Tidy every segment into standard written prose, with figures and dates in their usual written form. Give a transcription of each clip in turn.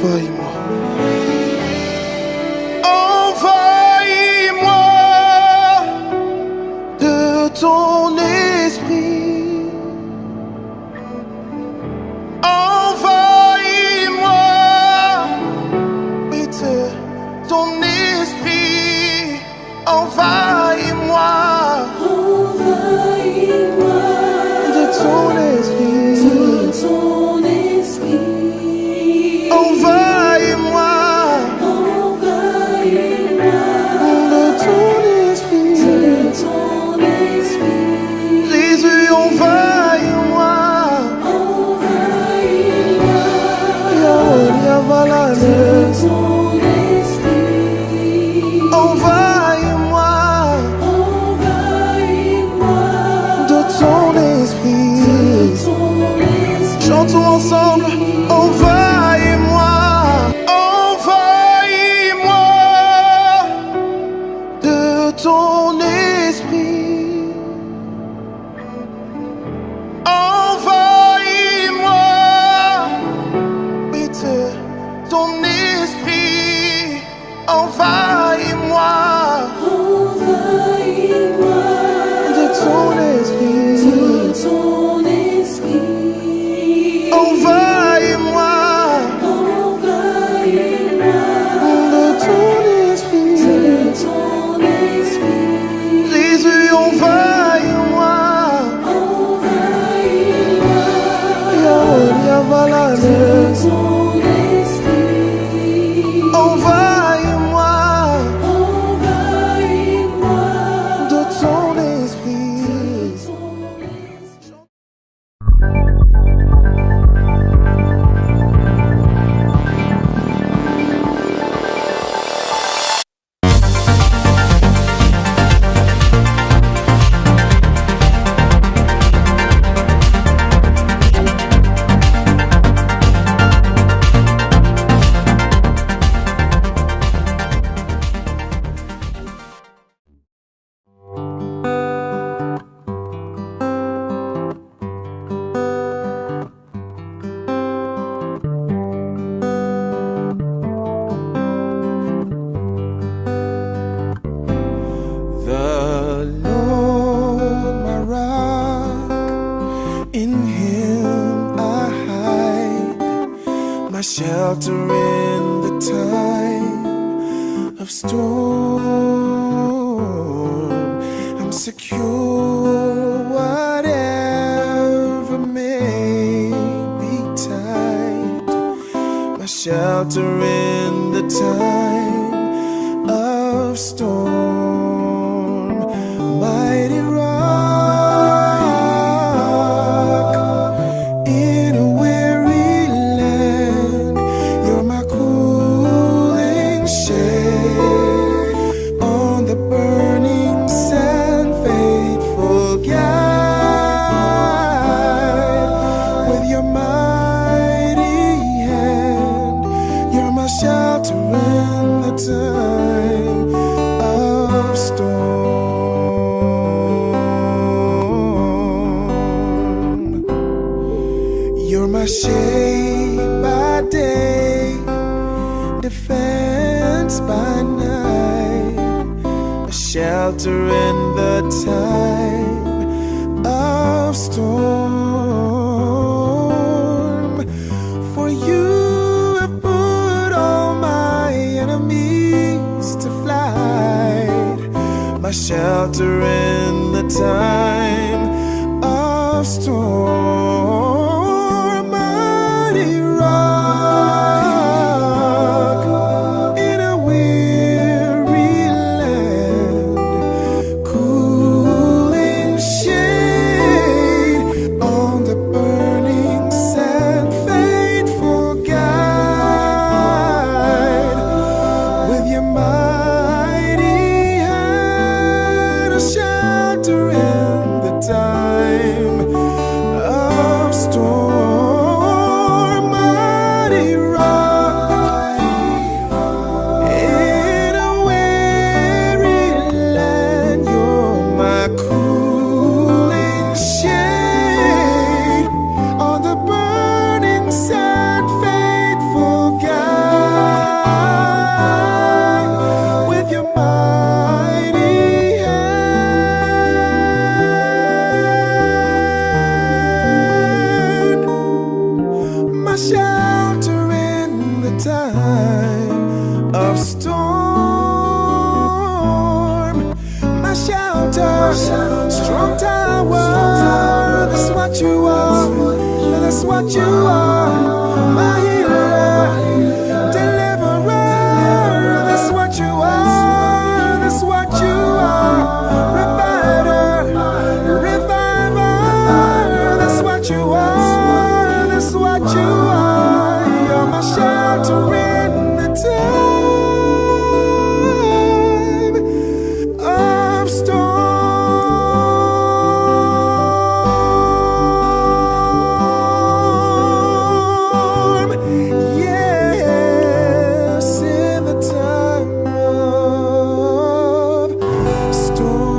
envahis-moi. Envahis-moi de ton esprit. Envahis-moi, oui, de ton esprit. Envahis-moi. Envahis-moi De ton esprit. de ton esprit. Envahis-moi. Envahis-moi De ton esprit. de ton esprit. Jésus, envahis-moi. Envahis-moi Yahweh, Yavalane. de ton esprit. Envahis-moi. Envahis-moi De ton esprit. ton esprit. Chantons ensemble. Envahis-moi. Envahis-moi de ton esprit. Envahis-moi, oui, de ton esprit. Envahis-moi Envahis-moi de ton esprit. de ton esprit. Envahis-moi Envahis-moi de ton esprit. de ton esprit. Jésus, envahis-moi. Envahis-moi Yahweh, Yavalane. de ton esprit. Envahis-moi Envahis-moi de ton esprit. The Lord, my rock, in Him I hide, my shelter in the time of storm. I'm secure, whatever may betide, my shelter in the time of storm. Mighty rock in a weary land, you're my cooling shade on the burning sand, faithful guide. With your mighty hand, you're my shelter in the time of storm. You're my shade by day, defense by night, a shelter in the time of storm. For you have put all my enemies to flight, my shelter in the time of storm. Mighty rock in a weary land, cooling shade on what you are. My healer, deliverer, that's what you are. That's what you are. Reviver, that's what you are. That's what you are. You're my shelter in the time of storm. Yes, in the time of storm.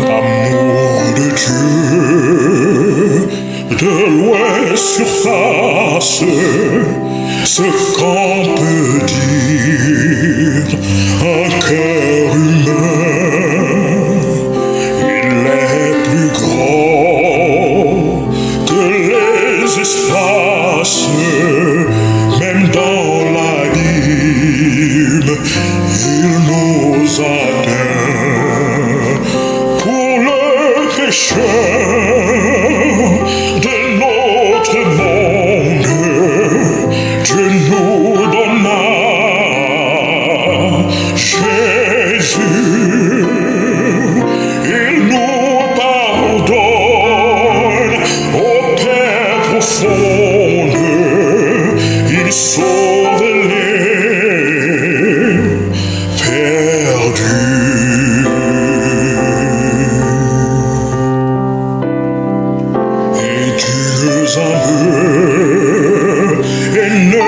L'amour de Dieu, de loin surface, ce qu'on peut dire un cœur humain. Il est plus grand que les espaces, même dans l'abîme, il nous atteint. Pour le pécheur de notre monde, Dieu nous donna Jésus. Il nous pardonne au Père profonde. Il sauve les perdus. Et Dieu en veut et ne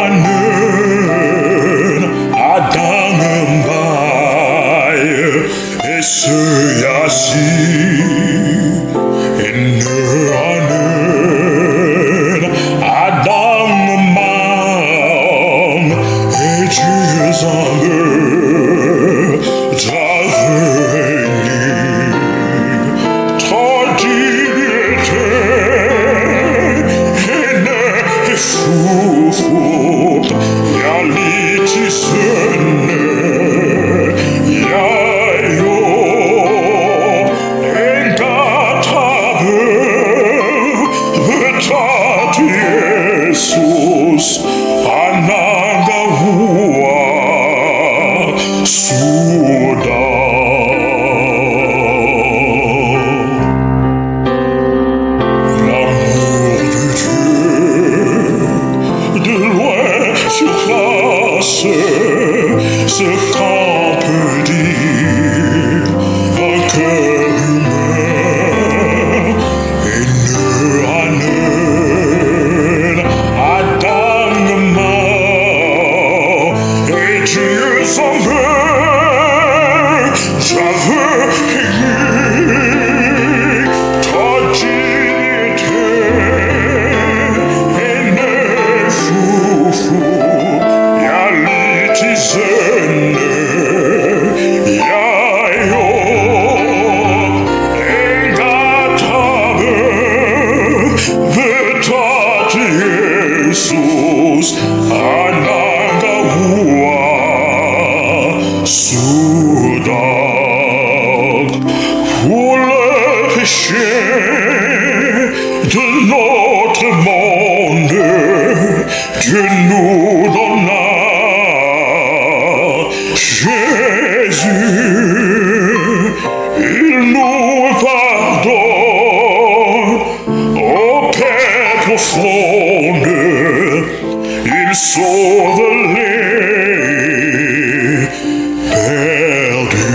anen Adam bail et ce yassi et ne anen Adam mam et Dieu en veut travenir Fufut, ja litisene, ja jo, engatabe, betat Jesus, anangahua, suda. L'amour de Dieu, de loin surface, ce qu'on peut dire un cœur humain. Et ne anen Adam mort et Dieu s'en veut, j'aveux ta dignité et ne fufu, ja litisene, ja jo, engatabe, betat Jesus, anangahua, suda. Pour le péché de notre monde, Dieu nous donna Jésus. Il nous pardonne au Père profonde. Il sauve les perdus.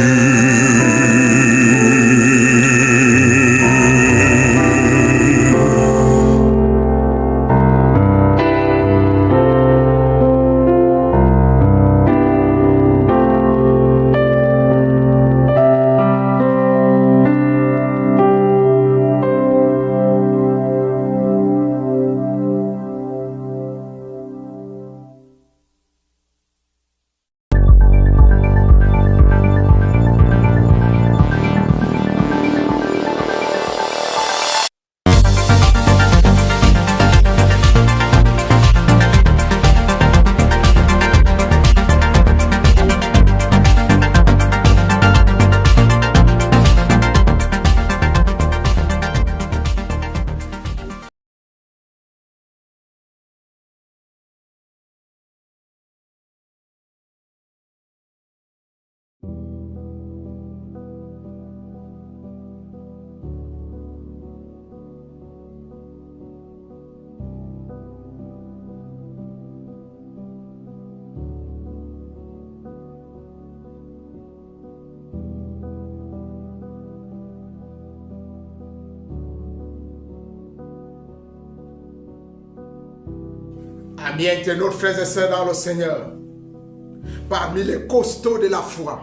Amis internautes, frères et sœurs dans le Seigneur, parmi les costauds de la foi,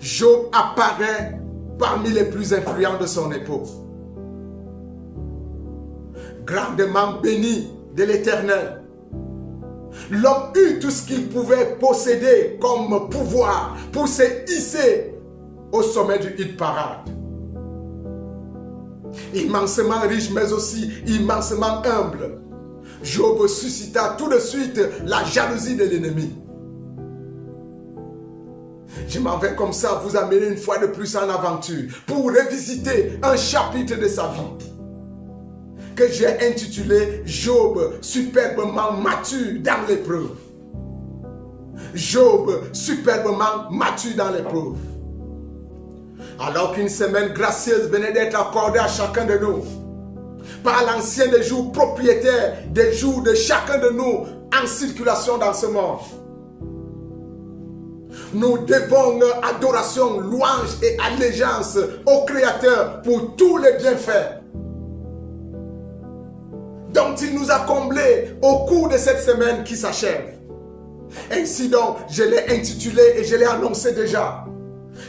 Job apparaît parmi les plus influents de son époque. Grandement béni de l'Éternel, l'homme eut tout ce qu'il pouvait posséder comme pouvoir pour se hisser au sommet du hit parade. Immensément riche mais aussi immensement humble, Job suscita tout de suite la jalousie de l'ennemi. Je m'en vais comme ça vous amener une fois de plus en aventure pour revisiter un chapitre de sa vie que j'ai intitulé Job superbement mature dans l'épreuve. Job superbement mature dans l'épreuve. Alors qu'une semaine gracieuse venait d'être accordée à chacun de nous par l'ancien des jours propriétaire des jours de chacun de nous en circulation dans ce monde. Nous devons adoration, louange et allégeance au Créateur pour tous les bienfaits dont il nous a comblés au cours de cette semaine qui s'achève. Ainsi donc, je l'ai intitulé et je l'ai annoncé déjà,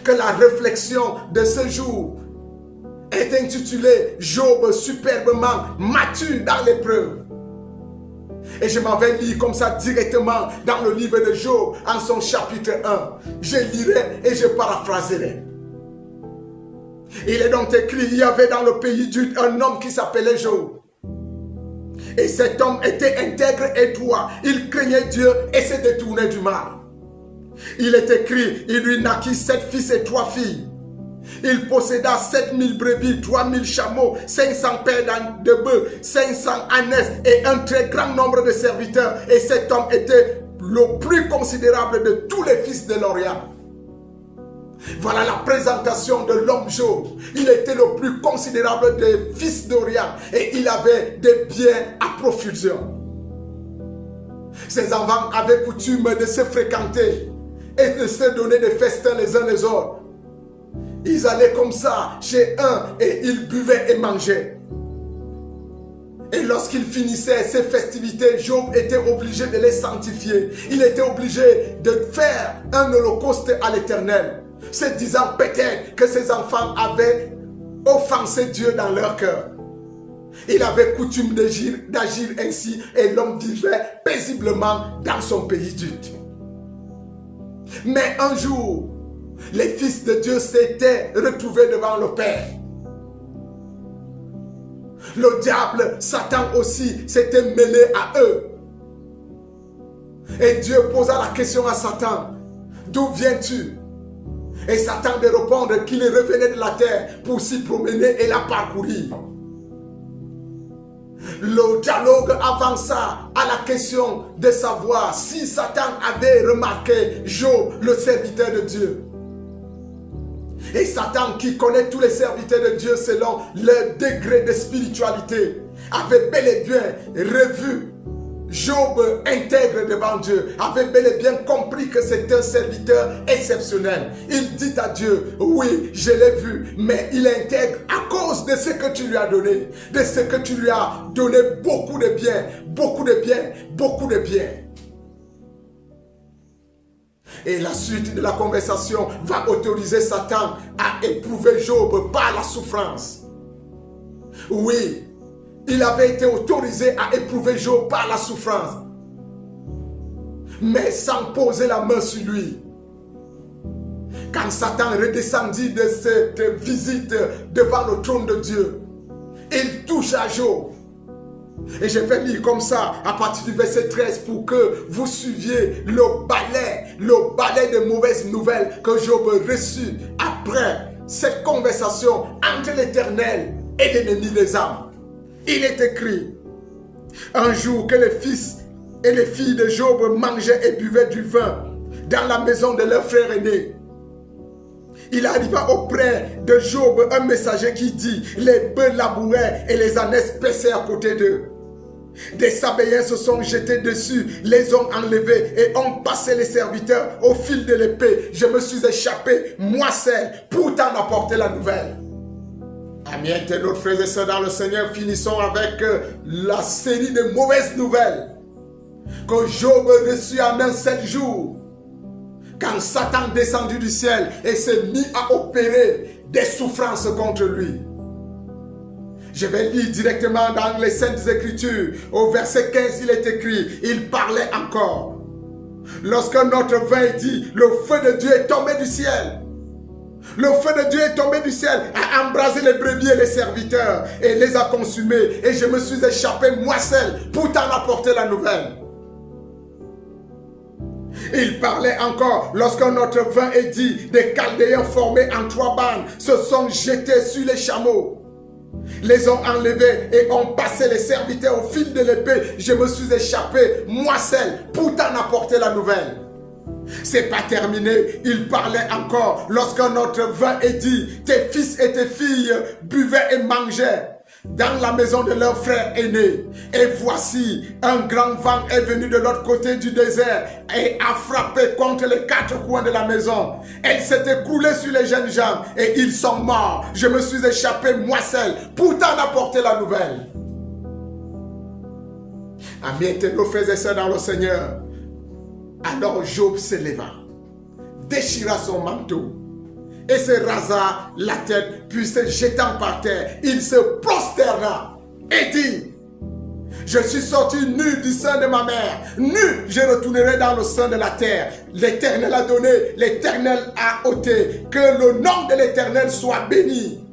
que la réflexion de ce jour est intitulée Job superbement mature dans l'épreuve. Et je m'en vais lire comme ça directement dans le livre de Job en son chapitre 1. Je lirai et je paraphraserai. Il est donc écrit, il y avait dans le pays d'Ud un homme qui s'appelait Job. Et cet homme était intègre et droit. Il craignait Dieu et se détournait du mal. Il est écrit, il lui naquit 7 fils et 3 filles. Il posséda 7000 brebis, 3000 chameaux, 500 paires de bœufs, 500 ânesses et un très grand nombre de serviteurs. Et cet homme était le plus considérable de tous les fils de l'Orient. Voilà la présentation de l'homme Job. Il était le plus considérable des fils d'Orient et il avait des biens à profusion. Ses enfants avaient coutume de se fréquenter et de se donner des festins les uns les autres. Ils allaient comme ça chez un et ils buvaient et mangeaient. Et lorsqu'ils finissaient ces festivités, Job était obligé de les sanctifier. Il était obligé de faire un holocauste à l'Éternel, se disant peut-être que ses enfants avaient offensé Dieu dans leur cœur. Il avait coutume d'agir ainsi et l'homme vivait paisiblement dans son pays d'Ud. Mais un jour, les fils de Dieu s'étaient retrouvés devant le Père. Le diable, Satan aussi, s'était mêlé à eux. Et Dieu posa la question à Satan, d'où viens-tu? Et Satan de répondre qu'il revenait de la terre pour s'y promener et la parcourir. Le dialogue avança à la question de savoir si Satan avait remarqué Job, le serviteur de Dieu. Et Satan, qui connaît tous les serviteurs de Dieu selon leur degré de spiritualité, avait bel et bien revu Job intègre devant Dieu, avait bel et bien compris que c'est un serviteur exceptionnel. Il dit à Dieu, oui, je l'ai vu, mais il est intègre à cause de ce que tu lui as donné, de ce que tu lui as donné beaucoup de bien, beaucoup de bien, beaucoup de bien. Et la suite de la conversation va autoriser Satan à éprouver Job par la souffrance. Oui, il avait été autorisé à éprouver Job par la souffrance, mais sans poser la main sur lui. Quand Satan redescendit de cette visite devant le trône de Dieu, il touche à Job. Et je vais lire comme ça à partir du verset 13 pour que vous suiviez le balai de mauvaises nouvelles que Job reçut après cette conversation entre l'Éternel et l'ennemi des âmes. Il est écrit, un jour que les fils et les filles de Job mangeaient et buvaient du vin dans la maison de leur frère aîné. Il arriva auprès de Job un messager qui dit, les bœufs labouraient et les ânesses paissaient à côté d'eux. Des Sabéens se sont jetés dessus, les ont enlevés et ont passé les serviteurs au fil de l'épée. Je me suis échappé, moi seul, pour t'en apporter la nouvelle. Amis internautes, frères et sœurs dans le Seigneur, finissons avec la série de mauvaises nouvelles que Job reçut en un seul jour, quand Satan descendu du ciel et s'est mis à opérer des souffrances contre lui. Je vais lire directement dans les Saintes Écritures. Au verset 15, il est écrit, il parlait encore. Lorsque notre vin est dit, le feu de Dieu est tombé du ciel. Le feu de Dieu est tombé du ciel, a embrasé les brebis et les serviteurs et les a consumés. Et je me suis échappé moi seul pour t'en apporter la nouvelle. Il parlait encore lorsque notre vin est dit, des Chaldéens formés en 3 bandes se sont jetés sur les chameaux. Les ont enlevés et ont passé les serviteurs au fil de l'épée. Je me suis échappé moi seul pour t'en apporter la nouvelle. C'est pas terminé, il parlait encore lorsque notre vin est dit, tes fils et tes filles buvaient et mangeaient dans la maison de leur frère aîné. Et voici, un grand vent est venu de l'autre côté du désert et a frappé contre les 4 coins de la maison. Elle s'est écroulée sur les jeunes gens et ils sont morts. Je me suis échappé moi seul pour t'en apporter la nouvelle. Amis et nos frères et sœurs dans le Seigneur, alors Job se leva, déchira son manteau et se rasa la tête, puis se jetant par terre, il se prosterna et dit, je suis sorti nu du sein de ma mère, nu je retournerai dans le sein de la terre. L'Éternel a donné, l'Éternel a ôté, que le nom de l'Éternel soit béni.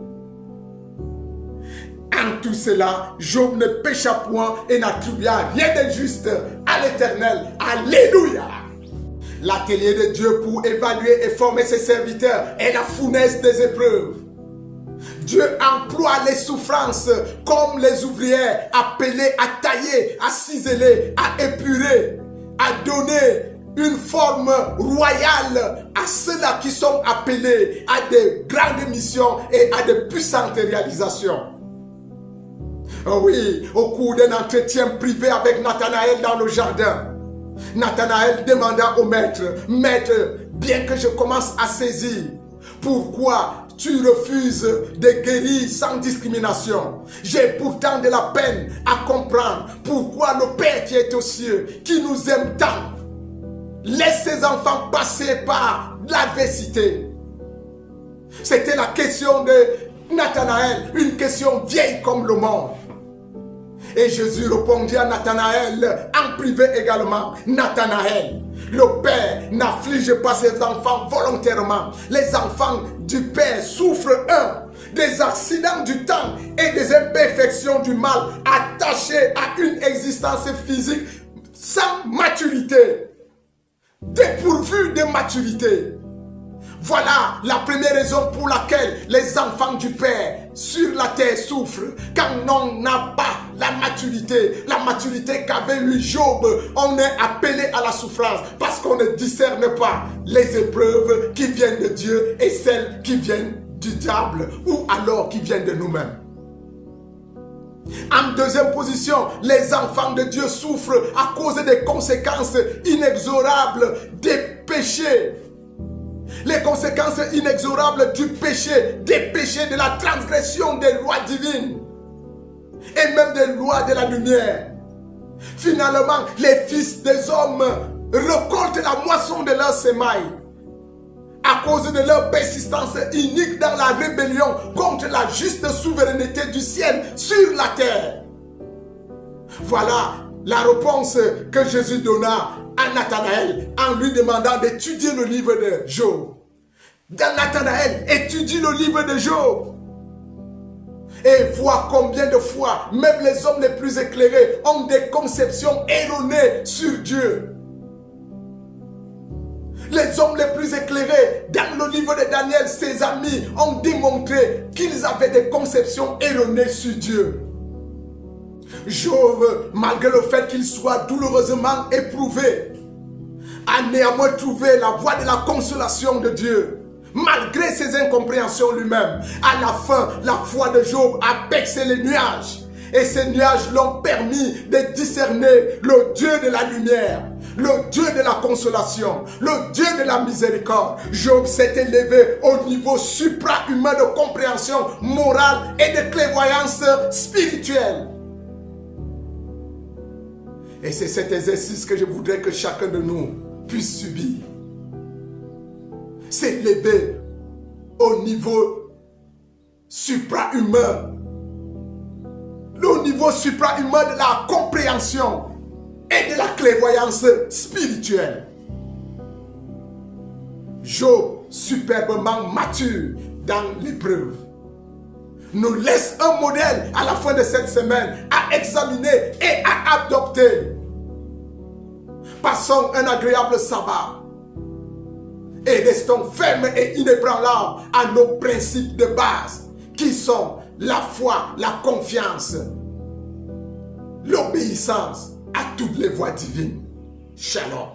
En tout cela, Job ne pécha point et n'attribua rien d'injuste à l'Éternel. Alléluia! L'atelier de Dieu pour évaluer et former ses serviteurs est la fournaise des épreuves. Dieu emploie les souffrances comme les ouvrières appelées à tailler, à ciseler, à épurer, à donner une forme royale à ceux-là qui sont appelés à des grandes missions et à de puissantes réalisations. Oh oui, au cours d'un entretien privé avec Nathanaël dans le jardin, Nathanaël demanda au maître, « Maître, bien que je commence à saisir, pourquoi tu refuses de guérir sans discrimination? J'ai pourtant de la peine à comprendre pourquoi le Père qui est aux cieux, qui nous aime tant, laisse ses enfants passer par l'adversité. » C'était la question de Nathanaël, une question vieille comme le monde. Et Jésus répondit à Nathanaël en privé également. Nathanaël, le Père n'afflige pas ses enfants volontairement. Les enfants du Père souffrent des accidents du temps et des imperfections du mal attachés à une existence physique sans maturité, dépourvue de maturité. Voilà la première raison pour laquelle les enfants du Père sur la terre souffrent. Quand on n'a pas la maturité qu'avait eu Job, on est appelé à la souffrance parce qu'on ne discerne pas les épreuves qui viennent de Dieu et celles qui viennent du diable ou alors qui viennent de nous-mêmes. En deuxième position, les enfants de Dieu souffrent à cause des conséquences inexorables des péchés. Les conséquences inexorables du péché, des péchés de la transgression des lois divines et même des lois de la lumière. Finalement, les fils des hommes récoltent la moisson de leur semaille à cause de leur persistance inique dans la rébellion contre la juste souveraineté du ciel sur la terre. Voilà la réponse que Jésus donna à Nathanaël en lui demandant d'étudier le livre de Job. Dans Nathanaël, étudie le livre de Job et vois combien de fois même les hommes les plus éclairés ont des conceptions erronées sur Dieu. Les hommes les plus éclairés dans le livre de Daniel, ses amis ont démontré qu'ils avaient des conceptions erronées sur Dieu. Job, malgré le fait qu'il soit douloureusement éprouvé, a néanmoins trouvé la voie de la consolation de Dieu. Malgré ses incompréhensions lui-même, à la fin, la foi de Job a percé les nuages. Et ces nuages l'ont permis de discerner le Dieu de la lumière, le Dieu de la consolation, le Dieu de la miséricorde. Job s'est élevé au niveau supra-humain de compréhension morale et de clairvoyance spirituelle. Et c'est cet exercice que je voudrais que chacun de nous puisse subir. S'élever au niveau supra-humain. Le niveau supra-humain de la compréhension et de la clairvoyance spirituelle. Job, superbement mature dans l'épreuve, nous laisse un modèle à la fin de cette semaine à examiner et à adopter. Passons un agréable sabbat et restons fermes et inébranlables à nos principes de base qui sont la foi, la confiance, l'obéissance à toutes les voies divines. Shalom.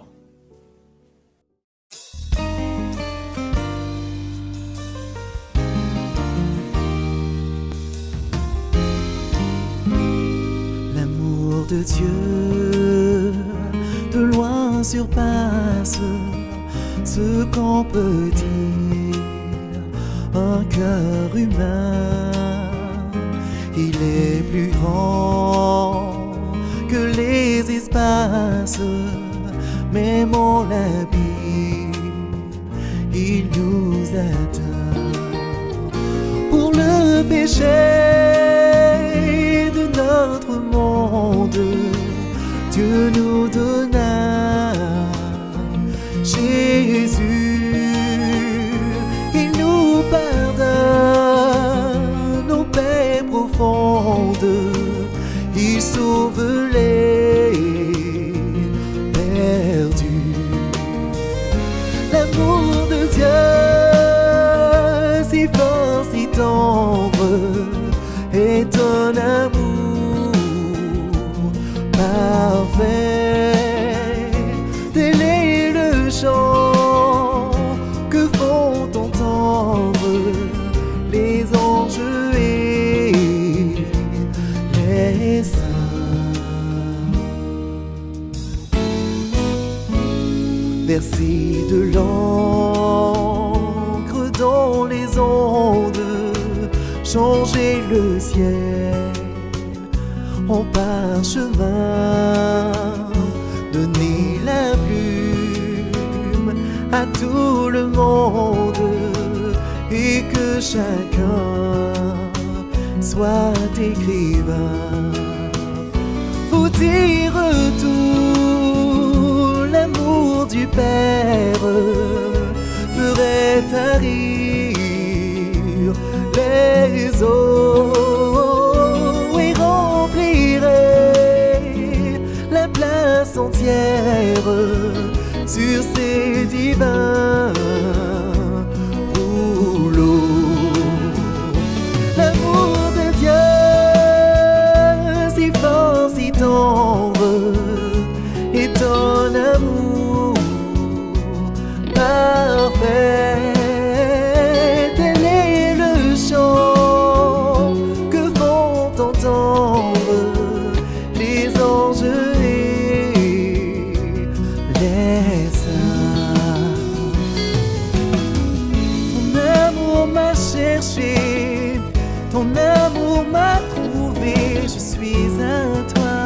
L'amour de Dieu de loin surpasse ce qu'on peut dire. Un cœur humain, il est plus grand que les espaces, même en l'abîme, il nous atteint. Pour le péché de notre monde, Dieu nous donna Jésus. Il nous pardonne nos peines profondes. Il sauve les perdus. L'amour de Dieu, si fort, si tendre, est un amour parfait. Tel est le chant que font entendre les anges et les saints. Verser de l'encre dans les ondes, changer le ciel en parchemin, donner la plume à tout le monde et que chacun soit écrivain. Vous dire tout, l'amour du Père ferait tarir les eaux et remplirait la place entière sur ces divins rouleaux. L'amour de Dieu, si fort, si tendre, est un amour parfait. Tel est le chant que font entendre les anges et les saints. Ton amour m'a cherché, ton amour m'a trouvé, je suis à toi.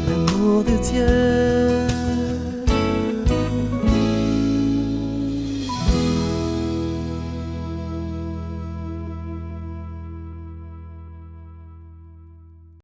L'amour de Dieu